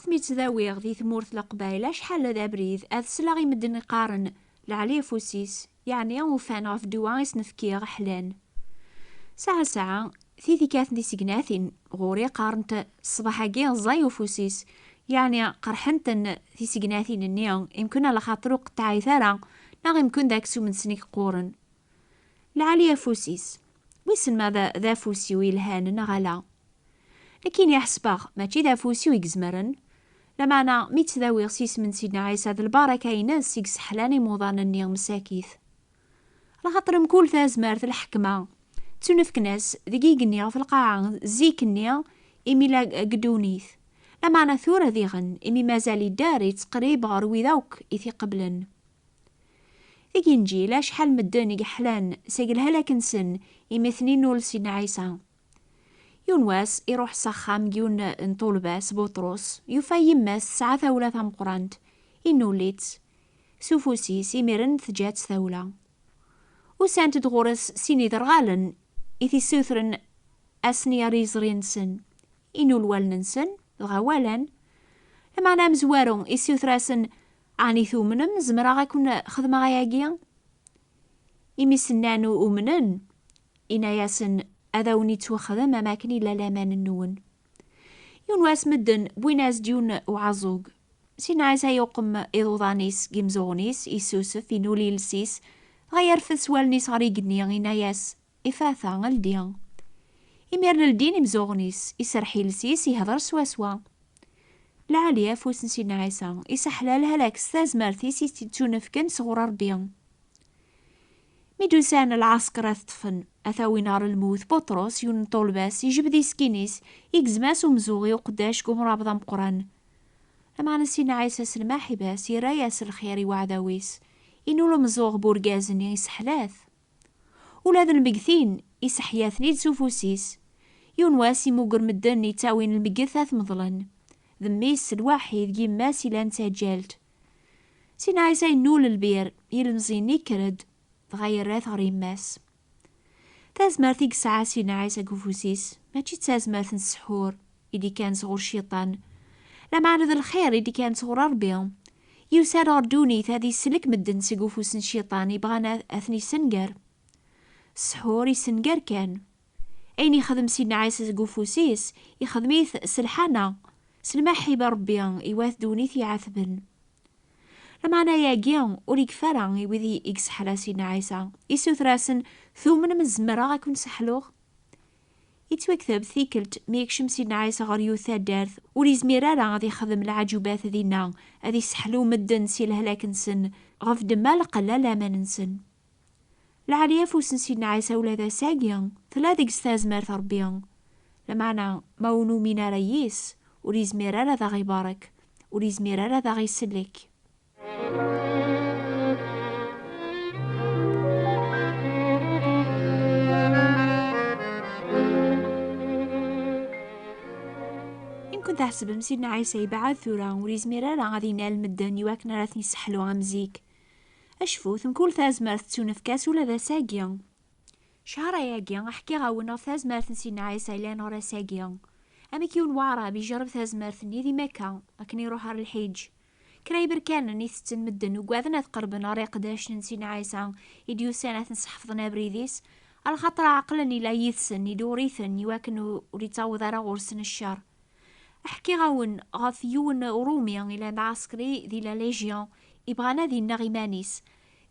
وقت مي تذاويغ ذي ثمورث القبايلة شحال ذا بريد أذ سلاغي مدن يقارن العلي فوسيس يعني وفان غف دوان يسنفكيغ حلان ساعة ثيثي كاثن دي سيقناثين غوري قارنت الصباحاكي زاي وفوسيس يعني قرحنتن في سيقناثين النيون يمكن على خاطرو قطعي ثارا ناغ يمكن داكسو من سنيك قورن العالية فوسيس ويسن ماذا ذا فوسي ويلهان نغلا لكن يحسباغ ماشي ذا فوسي ويقزمرن لما أنا ميت ذاوي غسيس من سيدنا عيسى ذا الباركة يناس يقس حلاني موضان النيغ مساكيث لخاطر مكول ذا زمارت الحكمة تونفك ناس دقيق النيغ في القاعة زيك النيغ إمي لا قدونيث لما أنا ثورة ذيغن إمي مازالي داري تقريب غروي ذوك إثي قبلن ذيكي نجي لا شحال مدن يقحلان سيقلها لك نسن إمثنين نول سيدنا عيسى يونواس يروح سخام جيون نطولباس بطرس يوفا يماس ساعة ثولة ثم قرانت إنوليت سوفوسي سيميرن ثجات ثولة وسانت دغورس سيني درغالن إثي سوثرن أسني ريزرينسن إنو الوالنسن الغوالن لما أنا مزوارون إسيوثراسن عني ثومنم زمرا غيكون خدمة غياقيا إمي سنانو أمنن إنا ياسن أذاوني توخذم أماكن إلا لامان النون يونواس مدن بويناس ديون وعزوق سينا عيسى يوقم إضوضانيس جيمزونيس إيسوسف إنولي لسيس غير فسوالنيس غريقني غينا ياس إفاثا غالديان إمير للدين مزوغنيس إسرحي لسيس يهضر سوا العالية فوسن سينا عيسى إسحلالها لك ستازمارتيس يتونفكن صغور ربيان ميدوسان العسكر أثطفن أثاوي نار الموت بطرس يون طولباس يجب ذي سكينيس يقزماس ومزوغي وقداش قوم رابضا مقران لما نسينا عيسى سلماحي باس يراياس الخيري وعداويس إنو لمزوغ بورقازن يسحلاث ولاد المقثين يسحياثني تسوفوسيس يون واسي موقر مدن يتاوين المقثاث مظلن ذميس الواحد جيماسي لان تاجالت سينا عيسى ينول البير يلمزيني كرد تغيرات غريماس تازمارتيك ساعة سينا عيسى كوفوسيس ماشي تازمارت السحور إدي كان صغور الشيطان لما عرض الخير إدي كان صغور ربيهم يوسار أردوني هذه سلك مدن سيقوفوس الشيطان يبغانا أثني سنقر السحور يسنقر كان أين يخدم سينا عيسى كوفوسيس يخدميث سلحانا سلماحي بربيان يواث دونيث يعثبن لما أنا ياقيان وريك فران يوذي إكس على سينا عيسى يسو ثراسن ثومن من الزمرا غاكون سحلوغ يتوكثب ثيكلت ميكشم سينا عيسى غريو ثادارث وريز ميرارا غادي يخدم العجوبات ذينا غادي سحلو مدن سيله لكن سن غف دمال قلالا ما ننسن العالية فوسن سينا عيسى ولا ذا ساقيان ثلاث استازمار ربيان لما أنا مونو مينا ريس وريز ميرارا ذا غيبارك وريز ميرارا ذا غيسلك يمكن تحسب سيدنا عيسى يبعث ثورة وريز ميرارا غادي ينال مدن يواكنا راثني سحلو غمزيك أشفو ثم كل ثازمارت تونفكاس ولا ذا ساقيان شهر ياقيان أحكي غاونا ثازمارت سيدنا عيسى إلا نورا ساقيان أما كيون وعرا بيجرب ثازمارت ذي مكة أكن يروح على الحج كرايبر كان نيث مدن وقاذنا تقربنا ريق داش نسينا عيسى يديو سنة نسحفظنا بريديس على خاطر عقلني لا يثسن يدوريثن يواكن وريتاوض على غرسن الشر أحكي غاون غاثيون روميا إلى عسكري ذي لا ليجيون يبغانا ذي النغيمانيس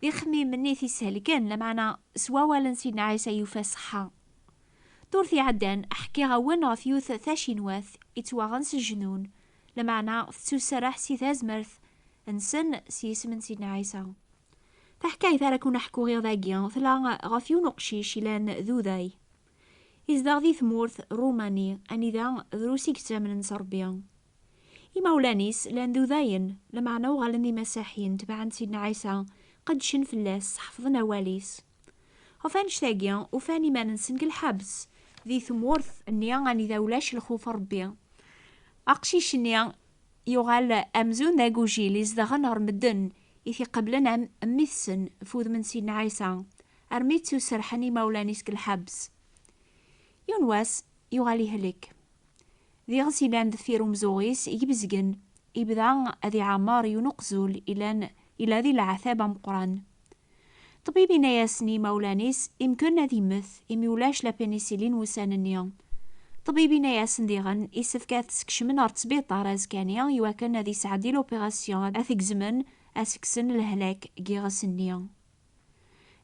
ذي خميم مني في سهلكان لمعنا سوا ولا نسينا عيسى يفاسحا دورثي عدان أحكي غاون غاثيوث ثاشينواث يتواغن سجنون لمعنا ثسو سراح سي ثازمرث انسن سيس من سيدنا عيسى تحكاي ثارا كون حكو غير ذاقيان ثلا غافيون قشيش لان ذو ذاي إزداغ ذي ثمورث روماني أني ذا ذروسي كتامن نصربيان إمولانيس لان ذو ذاين لمعنا وغالني مساحيين تبعن سيدنا عيسى قد شن فلاس حفظنا واليس وفانش ثاقيان وفاني ما ننسنق الحبس ذي ثمورث أني أني ذا ولاش الخوف ربيان أقشيش نيا يغال أمزون ذا جوجيل يزدغن رمدن إثي قبلنا أميثسن فوذ من سيدنا عيسى أرميتسو سرحني مولانيسك الحبس يونواس يغالي هلك ذي غسيلان دفيرو مزوغيس يبزقن يبدا ذي عمار ينقزول إلى ذي العثابة مقران. طبيبي نياسني مولانيس يمكن ذي مث يميولاش لا بنسلين وساننيا. طبيبي نياسن ديغن يسفكات سكشمن ار تسبيطار ازكانيا يواكن ذي سعدي لوبيراسيون اثيك زمن اسكسن الهلاك كيغسنيا.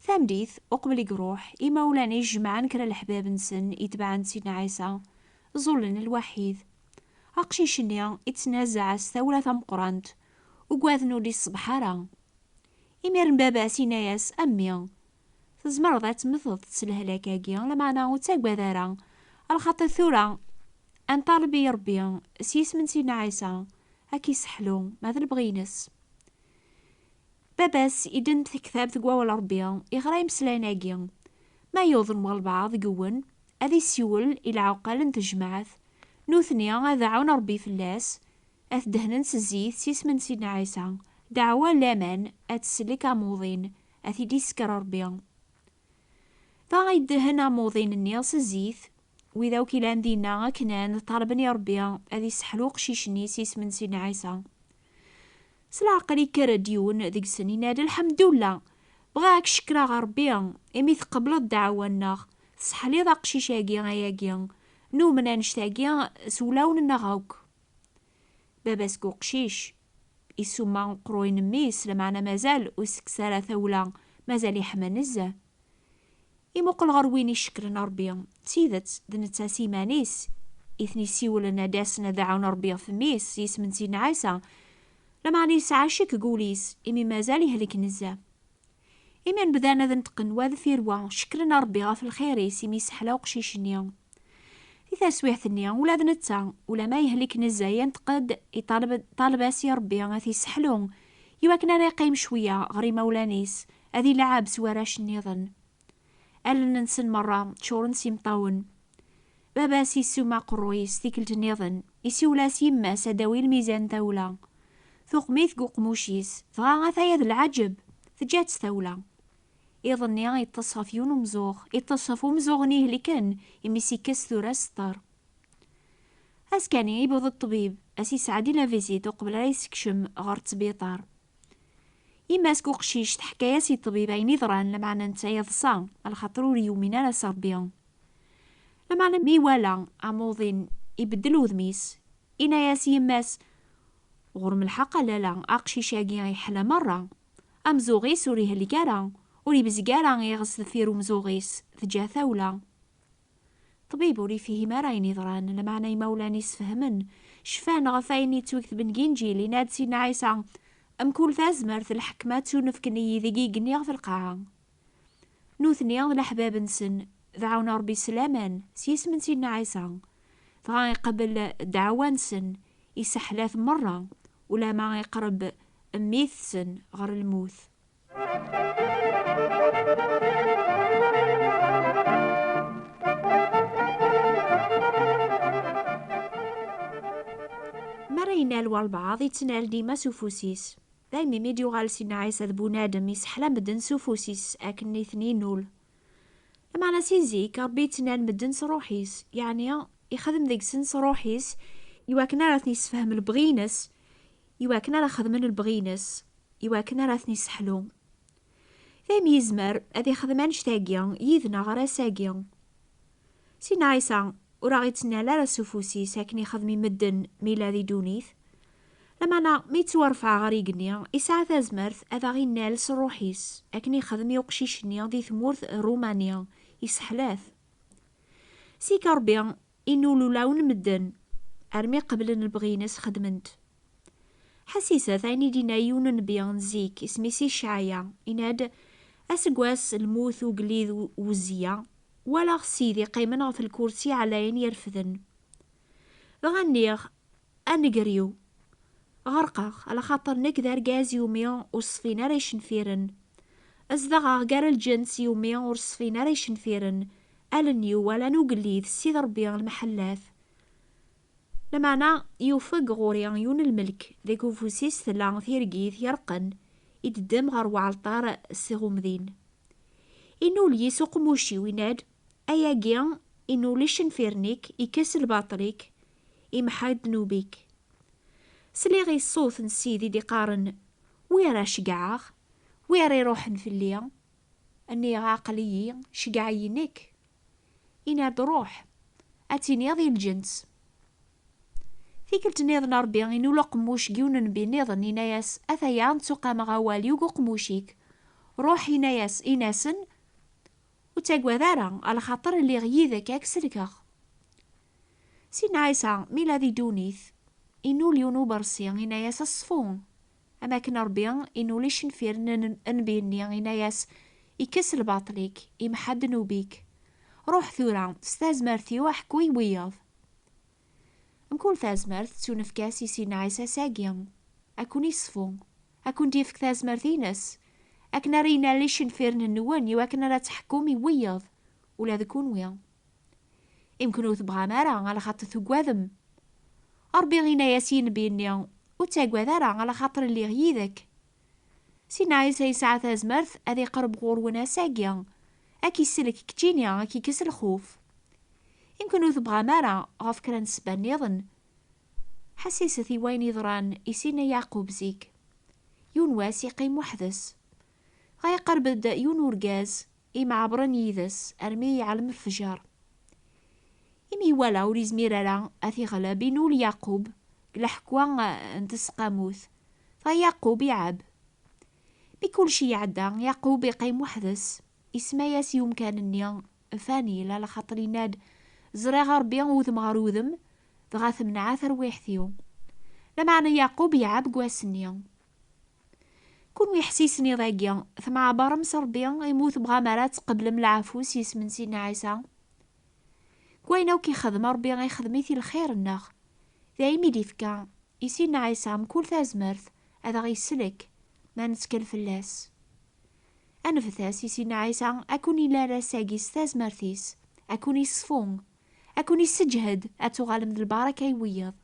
ثامديث أقبل يقروح إمولاني جمعان كرا الحباب نسن يتبعن سيدنا عيسى زولن الوحيد. أقشيشنيا يتنازع ستولة مقرانت وقواذنو لي الصبحارة. إميرن بابا سيناياس أمي تزمر ذات مثل تسلهلاكاكيا لمعنا وتاقباذارا الخاطر ثورة أن طالبي ربي سيس من سيدنا عيسى هكي سحلو ماذا البغينس. باباس إدن كتاب تقوى ربي يغرا يمسلاناكيا ما يوظن والبعض قون أذي سيول إلى عقال تجمعث نوثنيا أذعون ربي فلاس أثدهنن سزيث سيس من سيدنا عيسى دعوة لامان أتسلك عموضين أثي ديسكر ربي ذا يدهن عموضين النياس الزيث وإذا وكيلان دينا كنان طالبني ربي أذي سحلوق شيشني سيس من سيدنا عيسى. سلعقلي كرديون ذيك السنين هذا الحمد لله بغاك شكرا غربي إمي تقبل الدعوة الناغ صحلي ذا قشيشاكي غياكي نومنا نشتاكي سولاون نغاوك. باباسكو قشيش يسوما قروين ميس لمعنا مازال وسكسالة ثولا مازال يحمى نزه يموقل غرويني شكرا ربي سيدت دنتا سيمانيس إثني سيولنا داسنا دعونا ربي في ميس يسمن سيدنا عيسى لما نيسا شك قوليس إمي مازال يهلك نزا. إمي نبدانا ذنتقن واذ فيروا شكرنا ربي غاف الخيريس إمي سحلا وقشيشنيا إذا سويحتنيا ولا ذنتا ولا ما يهلك نزا ينتقد طالباسي ربي غاثي سحلون يواكنا نقيم شوية غري مولانيس أذي لعاب سواراش النظن ألن ننسن مرة شورن سيمطاون باباسي سوما قرويس ثيكلت النظن يسيولا سيما سداوي الميزان دولة ثوق ميث قموشيس فغا ثايا ذا العجب ثجات ثولة يظنيا يتصف يون مزوغ يتصفو مزوغنيه اللي كان يميسي كستو ستار اسكاني يبوض الطبيب اسي سعدي لا فيزيت وقبل يسكشم غار تسبيطار يماسكو قشيش تحكايا سي الطبيب عيني ذران لمعنا نتايا ضصا الخطرو ريومينا لا سربيان لمعنا ميوالا عموضين يبدلو ذميس إنا ياسي يماس غرم الحق لا أقشي شاقي يحلى مرة أمزوغيس وريه اللي كارا وري بزقارا يغس ثفيرو مزوغيس ثجا ثولة. طبيب وري فيه ما رايني ضران لمعنى يمولاني سفهمن شفان غفايني توكت بن جينجي ناد سيدنا عيسى أم كل ثازمرت الحكمات ونفكني ذقيقني في القاعة نوثني الأحباب نسن ذعونا ربي سلامان سيس من سيدنا عيسى فغا يقبل دعوة نسن يسحلاث مرة ولا ما يقرب 100 سن غير الموت. مرة ينالوا البعض يتنال ديما سوفوسيس دايما ميديو غال سيدنا عيسى ذبو نادم يسحلا مدن سوفوسيس أكني ثنين نول لما أنا سيزيك ربي يتنال مدن سروحيس يعني يخدم ذيك سن سروحيس يواكنا راه نسفهم البغينس يواكنا راه خدمن البغينس يواكنا راه نسحلو ثم يزمر هذي خدمان شتاقيا يذنا غرا ساقيا سيدنا عيسى وراه يتنال راه سوفوسي ساكني خدمي مدن ميلادي دونيث لما انا ميتورفع غريقني يسعى ثازمرث هذا غي نال سروحيس اكني خدمي وقشيشني دي ثمورث رومانيا يسحلاث سيكا ربي إنو لولاون مدن أرمي قبل البغينس خدمنت حسيسة ثاني دينا يون نبيان زيك اسمي سي شعيا إناد أسقواس الموث وقليذ وزيا ولا سيدي قيمنا في الكرسي على ين يرفذن غنيغ أنقريو غرقاغ على خاطر نكدار غاز يوميا وصفينا ريشن فيرن أزدغا غار الجنس يوميا وصفينا ريشن فيرن ألنيو ولا نوقليذ سيد ربيان المحلات لمعنى يوفق غوريان يون الملك ذيكو فوسيس ثلا ثيرقيث يرقن يددم غار وعلطار السيغومذين إنو ليسوق موشي ويناد أياقيا إنو ليشن فيرنيك يكس الباطريك إمحاد نوبيك. سليغي الصوت نسيدي دي قارن ويرا شقعاغ ويرا يروحن في الليا أني عاقليي شقعينك إناد روح أتيني ذي الجنس ثيكل تنيض ربي إنو لقموش جيون بنيض إناياس أثيان تسوقا مغوالي وقو قموشيك روح إناياس إناسن وتاقوى ذارا على خاطر اللي غيذك أكسلكاغ سينا عيسى ميلا ذي دونيث إنو ليونو برسي إناياس الصفون أما كنا ربي إنو ليش نفير نبيني إناياس يكس الباطليك إمحد نوبيك روح ثورا ستازمرتي وحكوي وياض نقول ثازمرت تونف كاسي سينا عيسى ساقيان أكون يصفون أكون ديفك ثازمرتينس أكنا رينا ليش نفيرن النواني وأكنا لا تحكومي وياض ولا ذكون ويا يمكنو تبغى مارا على خاطر ثقواذم أربي غينا ياسين بيني وتاقوى ذارا على خاطر اللي غيذك سينا عيسى يسعى ثازمرت أذي قرب غور ونا ساقيان أكي سلك كتينيا أكي كس الخوف يمكن تبغى مارا غاف كرا نسبان نيضن حسيستي وين يضران يسينا يعقوب زيك يون واسي قيم وحدس غاي قرب يون ورقاز إما عبرن يذس أرمي يعلم الفجار إمي ولا وريزمير لا أثي غلابي نول يعقوب لحكوا انتسقاموث فيعقوب يعب بكل شي عدا يعقوب يقيم وحدس اسما ياس يوم كان النيا فاني لا خاطر يناد زرا ربي وذم غروذم دغاث من عاثر ويحثيو لمعنى يعقوب يعب قواسنيا كون يحسيسني ضاقيا ثم عبارمس ربي يموت بغامرات قبل من العفوس يسمن سيدنا عيسى كوينو كي خدم ربي غيخدميتي الخير الناغ دايمي ديفكا يسيدنا عيسى مكل ثازمرث هذا غيسلك ما نتكل فلاس أنا فتاس يسيدنا عيسى أكوني لا راساقيس ثازمرثيس أكوني صفون أكوني سجهد أتغالم ذي البركة يويض